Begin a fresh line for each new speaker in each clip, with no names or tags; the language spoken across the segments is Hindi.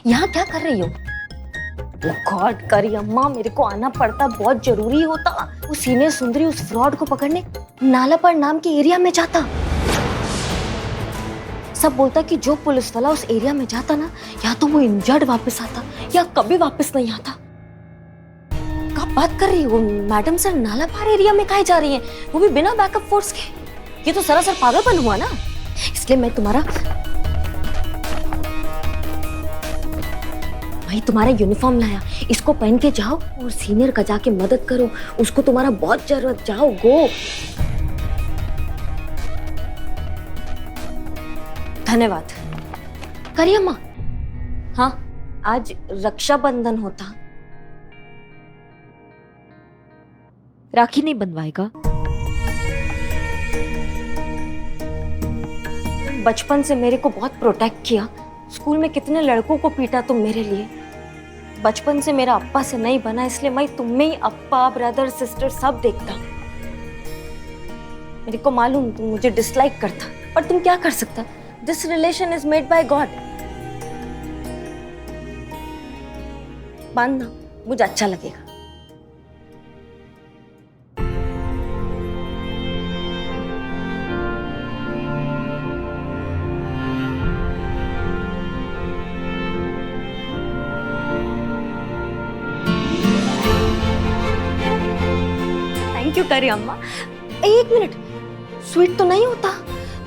यहाँ क्या कर रही हो? गॉड करी अम्मा, मेरे को आना पड़ता, बहुत जरूरी होता। वो सीनियर सुंदरी उस फ्रॉड को पकड़ने नालापाड़ नाम के एरिया में जाता। सब बोलता कि जो पुलिस वाला उस एरिया में जाता ना, या तो वो इंजर्ड वापस आता या कभी वापस नहीं आता। कब बात कर रही हो मैडम? सर नालापाड़ एरिया में काहे जा रही हैं, वो भी बिना बैकअप फोर्स के? ये तो सरासर पागलपन हुआ ना। इसलिए मैं तुम्हारा यूनिफॉर्म लाया, इसको पहन के जाओ और सीनियर का जाके मदद करो, उसको तुम्हारा बहुत जरूरत। जाओ, गो। धन्यवाद। करिए अम्मा। हाँ, आज रक्षाबंधन होता। राखी नहीं बंधवाएगा? बचपन से मेरे को बहुत प्रोटेक्ट किया, स्कूल में कितने लड़कों को पीटा तुम मेरे लिए। बचपन से मेरा अप्पा से नहीं बना, इसलिए मैं तुम में ही अप्पा, ब्रदर, सिस्टर सब देखता। मेरे को मालूम तुम मुझे डिसलाइक करता, पर तुम क्या कर सकता? This relation is made by God. मानना, मुझे अच्छा लगेगा। थैंक यू करी अम्मा। एक मिनट, स्वीट तो नहीं होता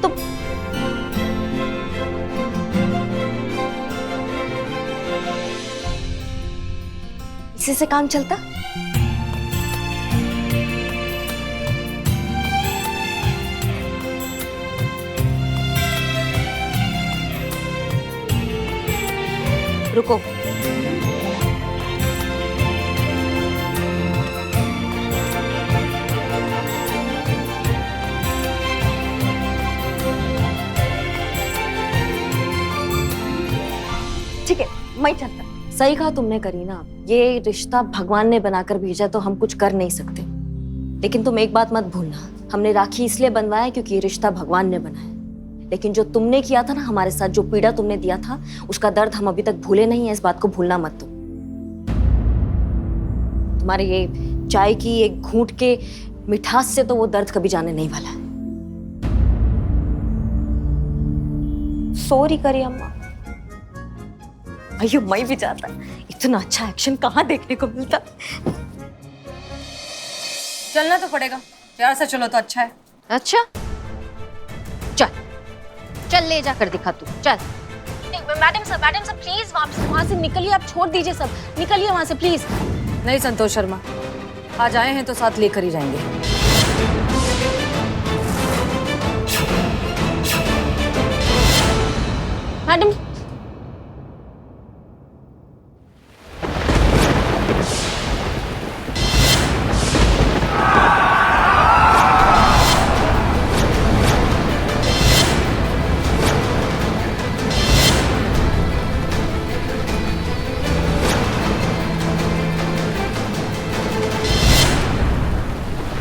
तो? इसी से काम चलता? रुको, ठीक है, मैं चलता। सही कहा तुमने करीना, ये रिश्ता भगवान ने बनाकर भेजा तो हम कुछ कर नहीं सकते। लेकिन तुम एक बात मत भूलना, हमने राखी इसलिए बनवाया क्योंकि ये रिश्ता भगवान ने बनाया। लेकिन जो तुमने किया था ना हमारे साथ, जो पीड़ा तुमने दिया था, उसका दर्द हम अभी तक भूले नहीं है। इस बात को भूलना मत तुम। तुम्हारे ये चाय की एक घूंट के मिठास से तो वो दर्द कभी जाने नहीं वाला है। सॉरी करी अम्मा। अयो, मैं भी चाहता, इतना अच्छा एक्शन कहाँ देखने को मिलता।
चलना तो पड़ेगा, प्यार से चलो तो अच्छा है।
अच्छा, चल चल, ले जाकर दिखा तू, चल। मैडम सर प्लीज वहां से निकलिए, आप छोड़ दीजिए, सब निकलिए वहां से प्लीज।
नहीं संतोष शर्मा, आज आए हैं तो साथ लेकर ही जाएंगे।
मैडम,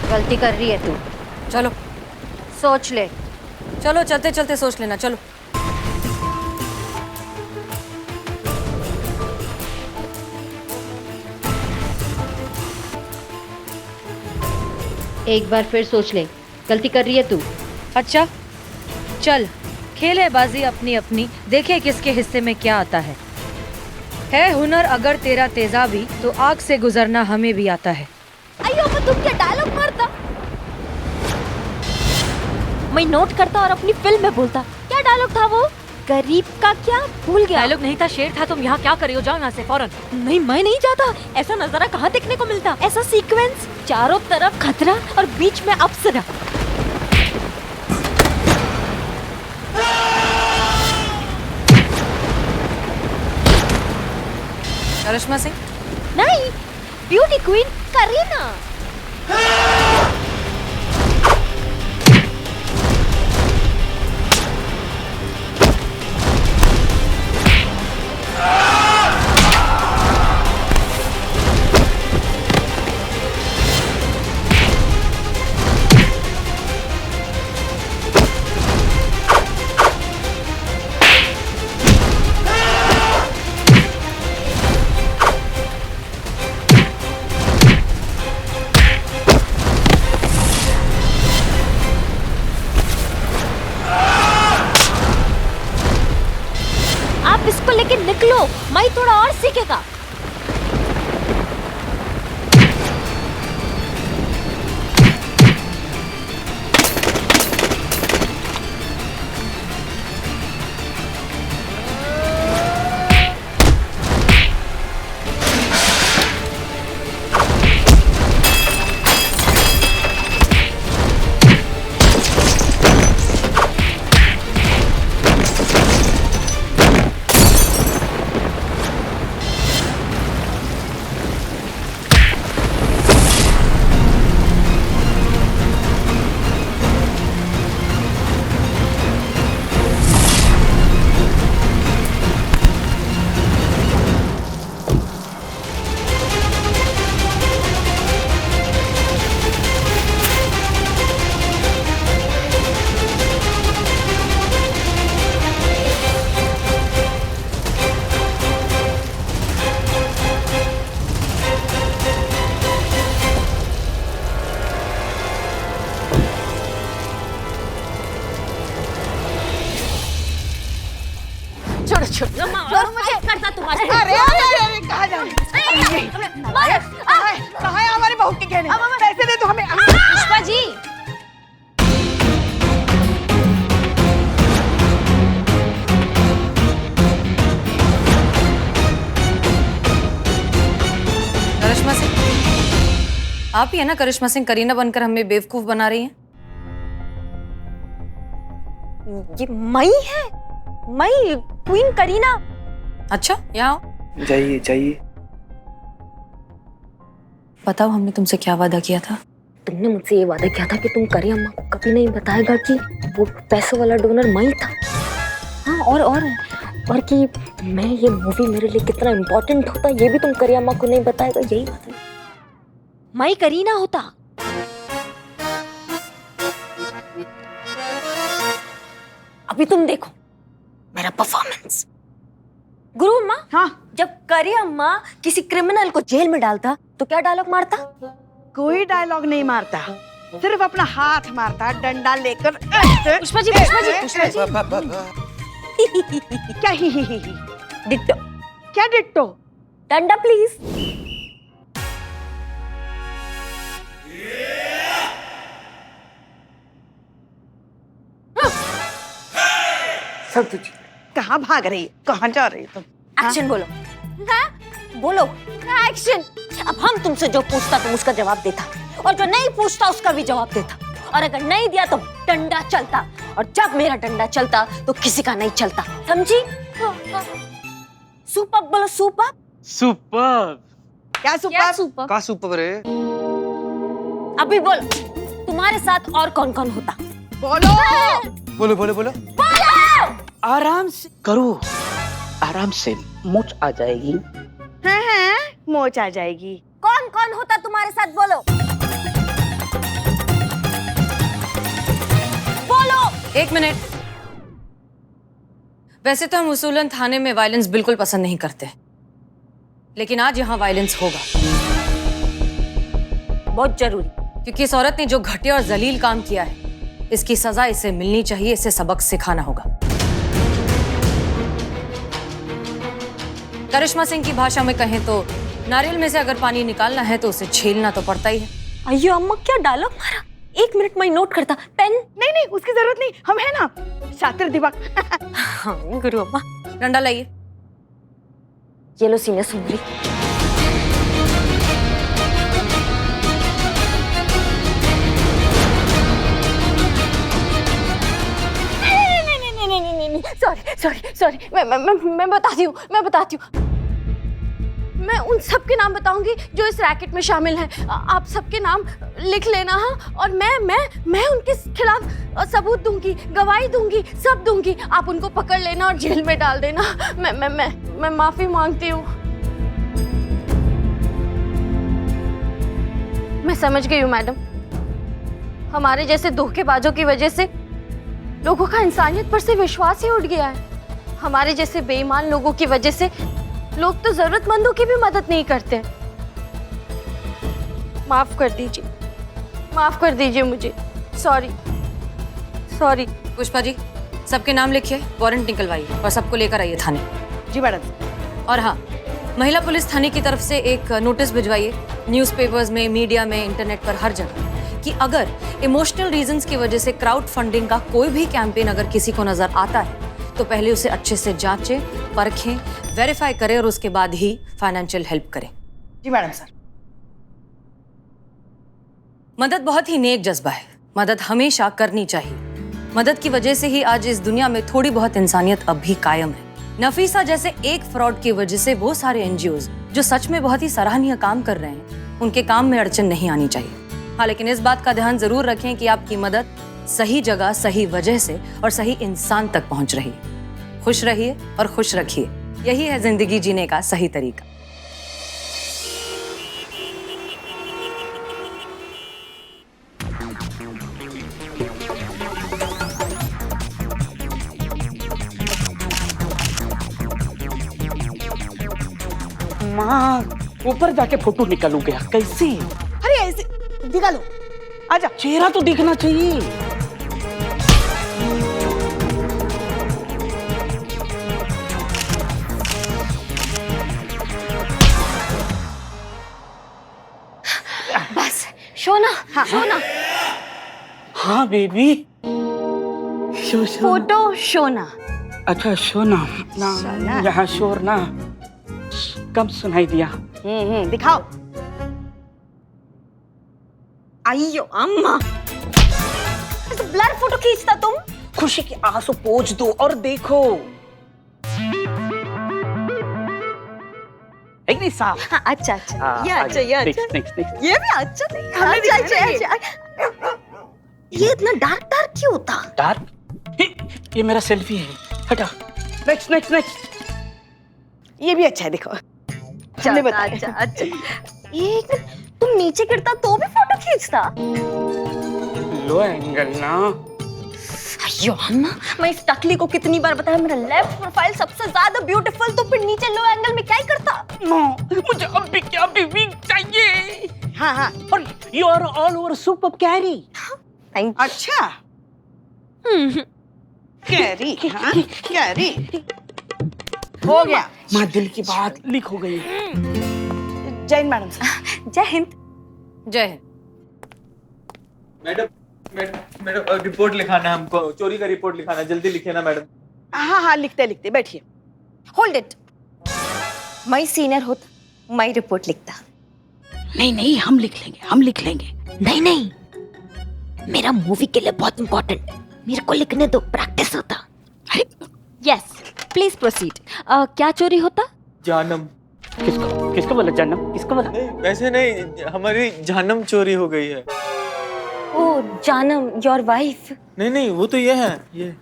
गलती कर रही है तू,
चलो
सोच ले।
चलो, चलते चलते सोच लेना, चलो।
एक बार फिर सोच ले, गलती कर रही है तू।
अच्छा, चल खेले बाजी अपनी अपनी, देखे किसके हिस्से में क्या आता है हुनर अगर तेरा तेजाबी, तो आग से गुजरना हमें भी आता है।
अयो, मैं तुम क्या डायलॉग मारता? मैं नोट करता और अपनी फिल्म में बोलता। क्या डायलॉग था वो? गरीब का क्या भूल गया?
डायलॉग नहीं था, शेर था। तुम यहाँ क्या कर रही हो? जाओ यहाँ से फौरन।
नहीं, मैं नहीं जाता। ऐसा नजारा कहाँ देखने को मिलता? ऐसा सीक्वेंस, चारों तरफ खतरा और बीच में अप्सरा।
करिश्मा सिंह?
नहीं, ब्यूटी क्वीन करीना। इसको लेके निकलो, मई थोड़ा और सीखेगा। छोड़ो मुझे करता तुम्हारे।
अरे अरे अरे कहाँ जा रही कहाँ है हमारे बहू के गहने? पैसे दे दो हमें।
पुष्पा जी,
करिश्मा सिंह, आप ही है ना करिश्मा सिंह, करीना बनकर हमें बेवकूफ बना रही हैं?
ये मई है, मई क्वीन करीना।
अच्छा, यहाँ आओ।
जाइए जाइए।
बताओ, हमने तुमसे क्या वादा किया था?
तुमने मुझसे ये वादा किया था कि तुम करी अम्मा को कभी नहीं बताएगा कि वो पैसों वाला डोनर मई था। हाँ, और कि मैं ये मूवी मेरे लिए कितना इम्पोर्टेंट होता ये भी तुम करी अम्मा को नहीं बताएगा। यही बात है, मई करीना होता। अभी तुम देखो मेरा परफॉर्मेंस। गुरु अम्मा,
हाँ,
जब करी अम्मा किसी क्रिमिनल को जेल में डालता तो क्या डायलॉग मारता?
कोई डायलॉग नहीं मारता, सिर्फ अपना हाथ मारता डंडा लेकर।
पुष्पा जी, पुष्पा जी, पुष्पा जी।
क्या ही
डिट्टो।
क्या डिट्टो?
डंडा प्लीज। जी
कहाँ भाग रही है? कहाँ जा रही है तुम?
एक्शन बोलो। हाँ? बोलो एक्शन। अब हम तुमसे जो पूछता तुम उसका जवाब देता, और जो नहीं पूछता उसका भी जवाब देता, और अगर नहीं दिया तो डंडा चलता, और जब मेरा डंडा चलता तो किसी का नहीं चलता, समझी? सुपर बोलो, सुपर।
सुपर।
क्या सुपर?
सुपर?
का सुपर रे?
अभी बोलो, तुम्हारे साथ और कौन कौन होता?
बोलो।
बोलो बोलो बोलो।
आराम से करो, आराम से मोच आ जाएगी।
हाँ, मोच आ जाएगी।
कौन कौन होता तुम्हारे साथ? बोलो बोलो।
1 मिनट। वैसे तो हम उसूलन थाने में वायलेंस बिल्कुल पसंद नहीं करते, लेकिन आज यहाँ वायलेंस होगा।
बहुत जरूरी,
क्योंकि इस औरत ने जो घटिया और जलील काम किया है, इसकी सजा इसे मिलनी चाहिए। इसे सबक सिखाना होगा। करिश्मा सिंह की भाषा में कहें तो नारियल में से अगर पानी निकालना है तो उसे छीलना तो पड़ता ही है।
अयो अम्मा, क्या डायलॉग मारा। 1 मिनट में नोट करता। पेन?
नहीं नहीं, उसकी जरूरत नहीं, हम है ना शातिर दिमाग।
हाँ गुरु अम्मा।
डंडा लाइए।
ये लो सीनियर सुंदरी। सॉरी, मैं बताती हूँ। मैं उन सब के नाम बताऊंगी जो इस रैकेट में शामिल हैं। आप सबके नाम लिख लेना। हाँ, और मैं उनके खिलाफ सबूत दूंगी, गवाही दूंगी, सब दूंगी। आप उनको पकड़ लेना और जेल में डाल देना। मैं माफी मांगती हूँ। मैं समझ गई हूँ मैडम, हमारे जैसे धोखेबाजों की वजह से लोगों का इंसानियत पर से विश्वास ही उठ गया है। हमारे जैसे बेईमान लोगों की वजह से लोग तो जरूरतमंदों की भी मदद नहीं करते। माफ कर दीजिए मुझे। सॉरी।
पुष्पा जी, सबके नाम लिखिए, वारंट निकलवाइए और सबको लेकर आइए थाने।
जी मैडम।
और हाँ, महिला पुलिस थाने की तरफ से एक नोटिस भिजवाइए न्यूज़पेपर्स में, मीडिया में, इंटरनेट पर, हर जगह कि अगर इमोशनल रीजंस की वजह से क्राउड फंडिंग का कोई भी कैंपेन अगर किसी को नजर आता है तो पहले उसे अच्छे से जांचें, परखें, वेरीफाई करें और उसके बाद ही फाइनेंशियल हेल्प करें।
जी मैडम सर।
मदद बहुत ही नेक जज्बा है, मदद हमेशा करनी चाहिए। मदद की वजह से ही आज इस दुनिया में थोड़ी बहुत इंसानियत अब भी कायम है। नफीसा जैसे एक फ्रॉड की वजह से वो सारे एनजीओज जो सच में बहुत ही सराहनीय काम कर रहे हैं, उनके काम में अड़चन नहीं आनी चाहिए। हाँ, लेकिन इस बात का ध्यान जरूर रखें कि आपकी मदद सही जगह, सही वजह से और सही इंसान तक पहुंच रही है। खुश रहिए और खुश रखिए, यही है जिंदगी जीने का सही तरीका।
माँ, ऊपर जाके फोटो निकालू गया कैसे?
अरे ऐसे दिखा लो, आजा।
चेहरा तो दिखना चाहिए।
बस शोना, हाँ शोना,
हाँ बेबी।
फोटो शोना।
अच्छा शोना ना,
शोना।
यहाँ शोर ना कम सुनाई दिया।
दिखाओ।
अयो अम्मा, ब्लर फोटो खींचता तुम?
खुशी के आंसू पोंछ दो और देखो। एक नहीं साफ।
हाँ, अच्छा अच्छा, ये अच्छा, ये अच्छा,
नेक्स्ट
ये भी अच्छा नहीं। अच्छा अच्छा अच्छा। ये इतना डार्क डार्क क्यों होता?
डार्क? ये मेरा सेल्फी है, हटा। Next next next.
ये भी अच्छा है, देखो। हमने बताया।
अच्छा अच्छा। ये तुम नीचे गिरता तो भी फोटो खींचता?
लो एंगल ना।
अयो अम्मा, मैं इस टकली को कितनी बार बताया मेरा लेफ्ट प्रोफाइल सबसे ज्यादा ब्यूटीफुल, तो फिर नीचे लो एंगल में क्या ही करता?
नो, मुझे अब भी क्या बीवी चाहिए।
हाँ हाँ।
और you are all over super carry.
अच्छा। कैरी, हाँ कैरी। हो गया।
माँ, दिल की बात लीक हो गई।
जय हिंद मैडम सर।
जय हिंद।
जय हिंद।
मैडम रिपोर्ट लिखाना है हमको, चोरी का रिपोर्ट लिखाना, जल्दी लिखिए ना मैडम।
हाँ हाँ, लिखते लिखते बैठिए।
Hold it. मैं सीनियर होता मैं रिपोर्ट लिखता।
नहीं नहीं, हम लिख लेंगे, हम लिख लेंगे।
नहीं नहीं, मेरा मूवी के लिए बहुत इंपॉर्टेंट, मेरे को लिखने दो, प्रैक्टिस होता। Yes, please proceed. क्या चोरी होता?
जानम।
किसको किसको बोला जानम? किसको बोला?
नहीं वैसे नहीं, हमारी जानम चोरी हो गई है।
ओ जानम, योर वाइफ?
नहीं नहीं, वो तो ये है, ये।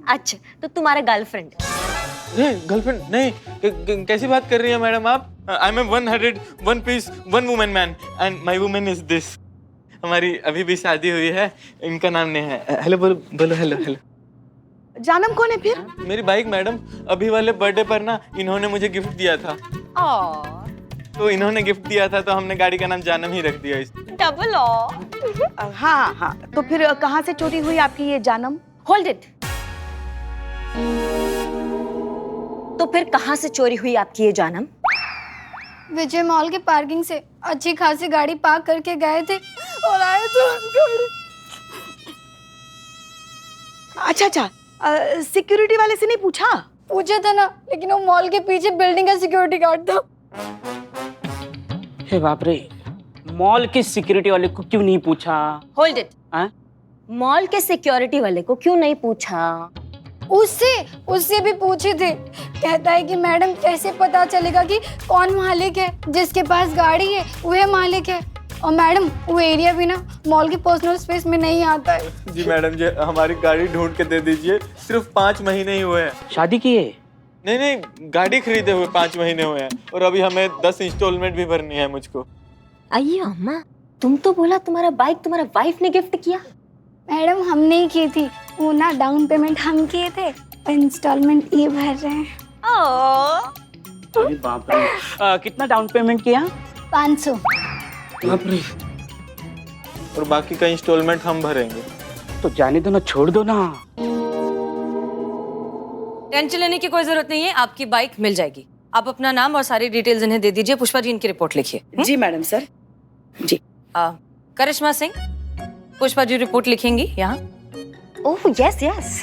अच्छा, तो तुम्हारा गर्लफ्रेंड?
नहीं गर्लफ्रेंड नहीं। कैसी बात कर रही है मैडम आप? I am 101 piece 1 woman man and my woman is this. हमारी अभी भी शादी हुई है, इनका नाम नहीं है। हेलो बोलो बोलो, हेलो हेलो।
जानम कौन है फिर?
मेरी बाइक मैडम, अभी वाले बर्थडे पर ना इन्होंने मुझे गिफ्ट दिया था। तो इन्होंने गिफ्ट दिया था तो हमने गाड़ी का नाम जानम ही रख दिया।
डबल
हाँ हाँ हाँ। तो फिर कहाँ से चोरी हुई आपकी ये जानम?
Hold it. तो फिर कहाँ से चोरी हुई आपकी ये जानम?
विजय मॉल के पार्किंग से अच्छी खासी गाड़ी पार्क करके गए थे और आए तो गाड़ी।
अच्छा अच्छा, सिक्योरिटी वाले से नहीं पूछा?
पूछा था ना, लेकिन वो मॉल के पीछे बिल्डिंग का सिक्योरिटी गार्ड था।
हे बाप रे, मॉल के सिक्योरिटी वाले को क्यों नहीं पूछा?
Hold it.
हाँ?
मॉल के सिक्योरिटी वाले को क्यों नहीं पूछा?
उससे भी पूछे थे। कहता है कि मैडम कैसे पता चलेगा कि कौन मालिक है, जिसके पास गाड़ी है वह मालिक है। और मैडम वो एरिया भी ना मॉल के पर्सनल स्पेस में नहीं आता है।
जी मैडम जी, हमारी गाड़ी ढूंढ के दे दीजिए, सिर्फ 5 महीने ही हुए हैं।
शादी की है?
नहीं नहीं, गाड़ी खरीदे हुए 5 महीने हुए हैं और अभी हमें 10 इंस्टॉलमेंट भी भरनी है मुझको।
आइए अम्मा, तुम तो बोला तुम्हारा बाइक तुम्हारा वाइफ ने गिफ्ट किया।
मैडम हम नहीं की थी, वो ना डाउन पेमेंट हम किए थे, इंस्टॉलमेंट ये भर रहे हैं।
अरे बाप रे, कितना डाउन पेमेंट किया?
500।
बाप रे। और बाकी का इंस्टॉलमेंट हम भरेंगे।
तो जाने दो ना, छोड़ दो ना।
टेंशन लेने की कोई जरूरत नहीं है, आपकी बाइक मिल जाएगी। आप अपना नाम और सारी डिटेल्स इन्हें दे दीजिए। पुष्पा जी इनकी रिपोर्ट लिखिए।
जी मैडम सर। जी।
करिश्मा सिंह, पुष्पा जी रिपोर्ट लिखेंगी यहाँ।
Oh yes yes.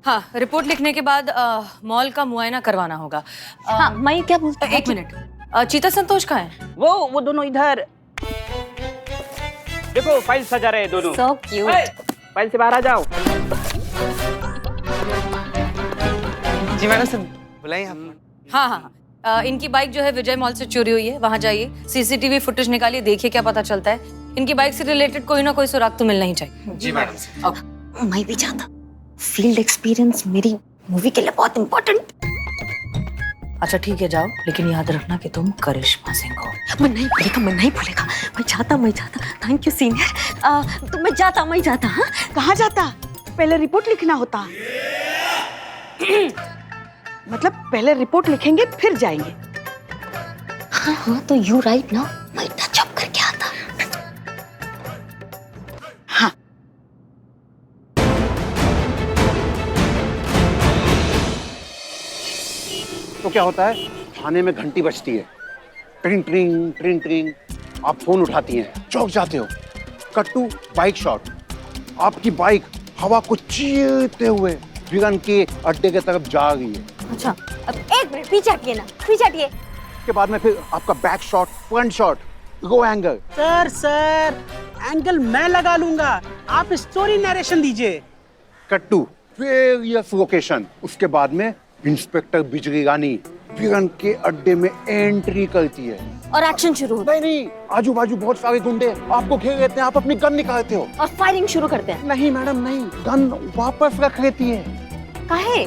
हाँ, रिपोर्ट लिखने के बाद मॉल का मुआयना करवाना होगा।
हाँ मैं क्या बोलता हूँ?
एक मिनट, चीता संतोष कहाँ है?
वो दोनों इधर देखो, फाइल सजा रहे हैं दोनों।
So cute.
फाइल से बाहर आ जाओ।
जी मैडम सर बुलाइए आप।
हाँ हाँ हाँ। इनकी बाइक जो है विजय मॉल से चोरी हुई है, वहाँ जाइए, सीसीटीवी फुटेज निकालिए, देखिए क्या पता चलता है। इनकी बाइक से रिलेटेड कोई ना कोई सुराग तो मिलना ही चाहिए।
जी मैडम सर।
मैं भी चाहता। फील्ड एक्सपीरियंस मेरी मूवी के लिए बहुत इम्पोर्टेंट।
अच्छा ठीक है, जाओ, लेकिन याद रखना कि तुम करिश्मा सिंह हो।
मैं नहीं भूलेगा, मैं नहीं भूलेगा। मैं चाहता। Thank you senior. तो मैं जाता। हाँ
कहाँ जाता? पहले रिपोर्ट लिखना होता। मतलब पहले रिपोर्ट लिखेंगे फिर जाएंगे।
हाँ तो यू राइट ना। मैं टच अप करके आता।
हाँ
तो क्या होता है, थाने में घंटी बजती है, ट्रिंग ट्रिंग ट्रिंग ट्रिंग, आप फोन उठाती हैं, चौंक जाते हो। कट्टू बाइक शॉट, आपकी बाइक हवा को चीरते हुए विगन के अड्डे की तरफ जा रही है।
अच्छा अब एक मिनट पीछे हटिए ना, पीछे हटिए।
उसके बाद में फिर आपका बैक शॉट, फ्रंट शॉट, गो एंगल।
सर एंगल मैं लगा लूंगा, आप स्टोरी नरेशन दीजिए।
कट्टू वेरियस लोकेशन। उसके बाद में इंस्पेक्टर बिजली रानी विगन के अड्डे में एंट्री करती है
और एक्शन शुरू होता
नहीं, आजू बाजू बहुत सारे गुंडे आपको घेर लेते हैं, आप अपनी गन निकालते हो।
है और फायरिंग शुरू करते हैं।
नहीं मैडम नहीं, गन वापस रख लेती है।
काहे?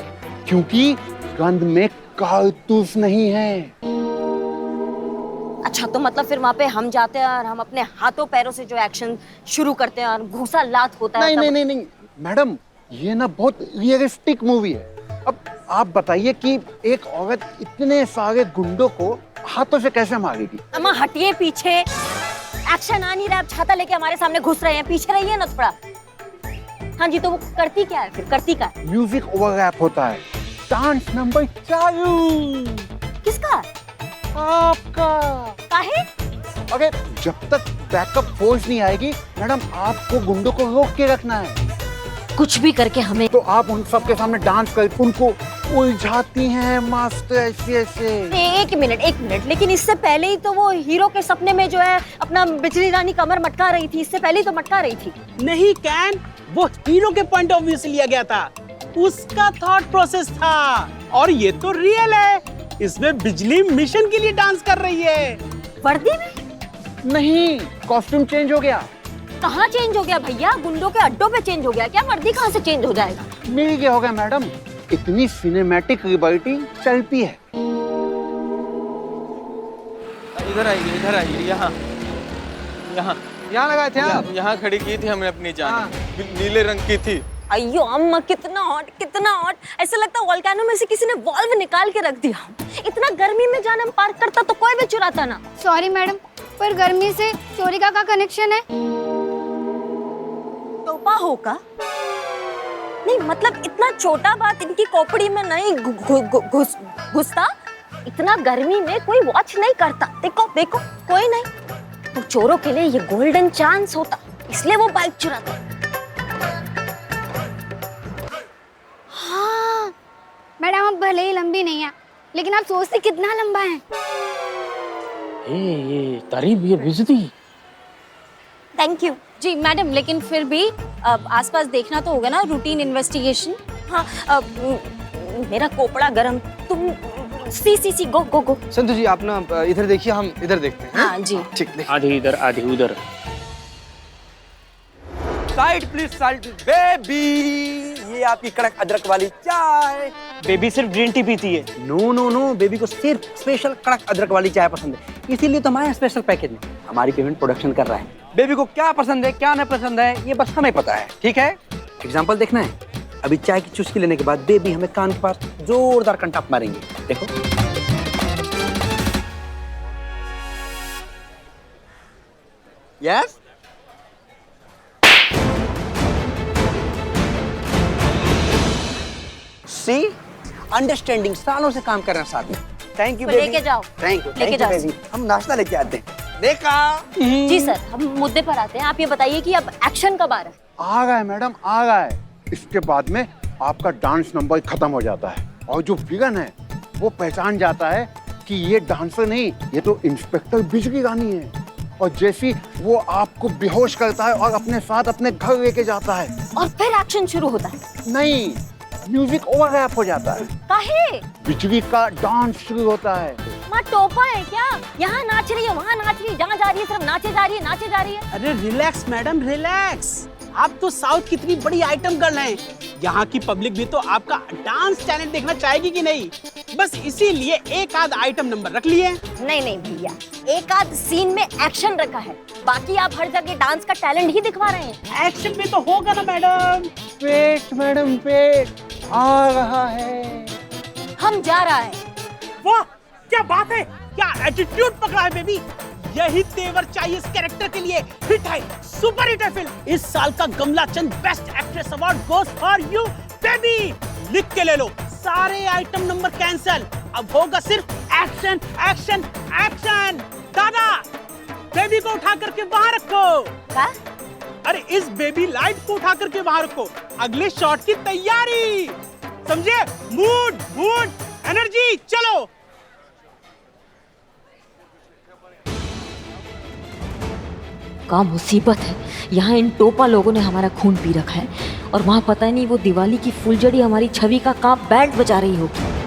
क्योंकि गन में कारतूस नहीं है।
अच्छा तो मतलब फिर वहाँ पे हम जाते हैं और हम अपने हाथों पैरों से जो एक्शन शुरू करते हैं और घूसा लात होता है।
नहीं मैडम, ये ना बहुत रियलिस्टिक मूवी है। अब आप बताइए कि एक औरत इतने सारे गुंडों को हाथों से कैसे मारेगी?
अम्मा हटिए पीछे, एक्शन आ नहीं रहा। आप छाता लेके हमारे सामने घुस रहे हैं, पीछे रहिए ना थोड़ा। हाँ जी, तो वो करती क्या है फिर? करती क्या है?
म्यूजिक ओवरलैप होता है, डांस नंबर चालू।
किसका?
आपका।
काहे?
अरे जब तक बैकअप फोर्स नहीं आएगी मैडम, आपको गुंडों को रोक के रखना है।
कुछ भी करके हमें।
तो आप उन सब के सामने डांस करके उनको उलझाती हैं मास्टर ऐसे।
एक मिनट, लेकिन इससे पहले ही तो वो हीरो के सपने में जो है अपना बिजली रानी कमर मटका रही थी। इससे पहले ही तो मटका रही थी।
नहीं कैन, वो हीरो के पॉइंट ऑफ व्यू से लिया गया था, उसका थॉट प्रोसेस था। और ये तो रियल है, इसमें बिजली मिशन के लिए डांस कर रही है।
वर्दी में?
नहीं, कॉस्ट्यूम चेंज हो गया।
कहाँ चेंज हो गया भैया? गुंडों के अड्डों पे चेंज हो गया क्या? वर्दी कहाँ से चेंज हो जाएगा?
मिल गया होगा मैडम, इतनी सिनेमैटिक लिबर्टी चलती है।
इधर आइए, यहाँ लगाए थे आप? यहाँ खड़ी की थी हमने अपनी जान। नीले रंग की थी।
अयो अम्मा, कितना हॉट। ऐसा लगता है वोल्केनो में से किसी ने वॉल्व निकाल के रख दिया। इतना गर्मी में जान हम पार्क करता तो कोई भी चुराता ना।
सॉरी मैडम, पर गर्मी से चोरी का कनेक्शन है?
तोपा होगा नहीं, मतलब इतना छोटा बात इनकी खोपड़ी में नहीं घुसता। इतना गर्मी में कोई वॉच नहीं करता। देखो कोई नहीं। तो चोरों के लिए ये गोल्डन चांस होता, इसलिए वो बाइक चुराता।
हाँ मैडम, आप भले ही लंबी नहीं है, लेकिन आप सोचते कितना लंबा है।
ये तारीफ, ये बेइज्जती।
थैंक यू
जी मैडम, लेकिन फिर भी आसपास देखना तो होगा ना, रूटीन इन्वेस्टिगेशन।
हाँ मेरा कोपड़ा गरम। तुम सी गो।
संतु जी आप ना इधर देखिए, हम इधर देखते हैं।
हाँ जी
ठीक।
आधी इधर आधी उधर।
Side please, side. बेबी, ये आपकी कड़क अदरक वाली चाय।
बेबी सिर्फ ग्रीन टी पीती है।
नो, बेबी को सिर्फ स्पेशल कड़क अदरक वाली चाय पसंद है, इसीलिए तो हमारे स्पेशल पैकेज में हमारी पेमेंट प्रोडक्शन कर रहा है। बेबी को क्या पसंद है क्या नहीं पसंद है, ये बस हमें पता है, ठीक है? एग्जाम्पल देखना है? अभी चाय की चुस्की लेने के बाद बेबी हमें कान के पास जोरदार कंटाप मारेंगे। देखो। यस। सी अंडरस्टैंडिंग, सालों से काम करना साथ में। थैंक यू
तो लेके जाओ।
थैंक यू
लेके जाओ।
बेबी। हम नाश्ता लेके आते हैं। देखा?
जी सर, हम मुद्दे पर आते हैं। आप ये बताइए कि अब एक्शन कब आ रहा है?
आ गए मैडम, आ गए। इसके बाद में आपका डांस नंबर खत्म हो जाता है और जो विलन है वो पहचान जाता है कि ये डांसर नहीं, ये तो इंस्पेक्टर बिजली रानी है। और जैसी वो आपको बेहोश करता है और अपने साथ अपने घर लेके जाता है,
और फिर एक्शन शुरू होता है?
नहीं, म्यूजिक ओवरलैप हो जाता है,
काहे?
बिजली का डांस शुरू होता है।
माँ टोपा है क्या? यहाँ नाच रही है, वहाँ नाच रही है, जहाँ जा रही है सिर्फ नाचे जा रही है, नाचे जा रही है।
अरे रिलैक्स मैडम, रिलैक्स। आप तो साउथ की इतनी बड़ी आइटम गर्ल हैं। यहाँ की पब्लिक भी तो आपका डांस टैलेंट देखना चाहेगी कि नहीं? बस इसीलिए एक आध आइटम नंबर रख लिए।
नहीं नहीं भैया, एक आध सीन में एक्शन रखा है, बाकी आप हर जगह डांस का टैलेंट ही दिखवा रहे हैं।
एक्शन में तो होगा ना मैडम।
पेट मैडम, पेट आ रहा है।
हम जा रहा है।
वाह क्या बात है, क्या एटीट्यूड पकड़ा है बेबी। यही तेवर चाहिए इस कैरेक्टर के लिए। हिट है, सुपर हिट है फिल्म। इस साल का गमला चंद best actress award goes for you baby. लिख के ले लो, सारे आइटम नंबर कैंसिल। अब होगा सिर्फ एक्शन एक्शन एक्शन। दादा, बेबी को उठा करके वहां रखो।
क्या?
अरे इस बेबी लाइट को उठा करके वहां रखो, अगले शॉट की तैयारी। समझे? मूड मूड एनर्जी, चलो।
क्या मुसीबत है, यहाँ इन टोपा लोगों ने हमारा खून पी रखा है और वहाँ पता नहीं वो दिवाली की फुलझड़ी हमारी छवि का कहाँ बैंड बजा रही होगी।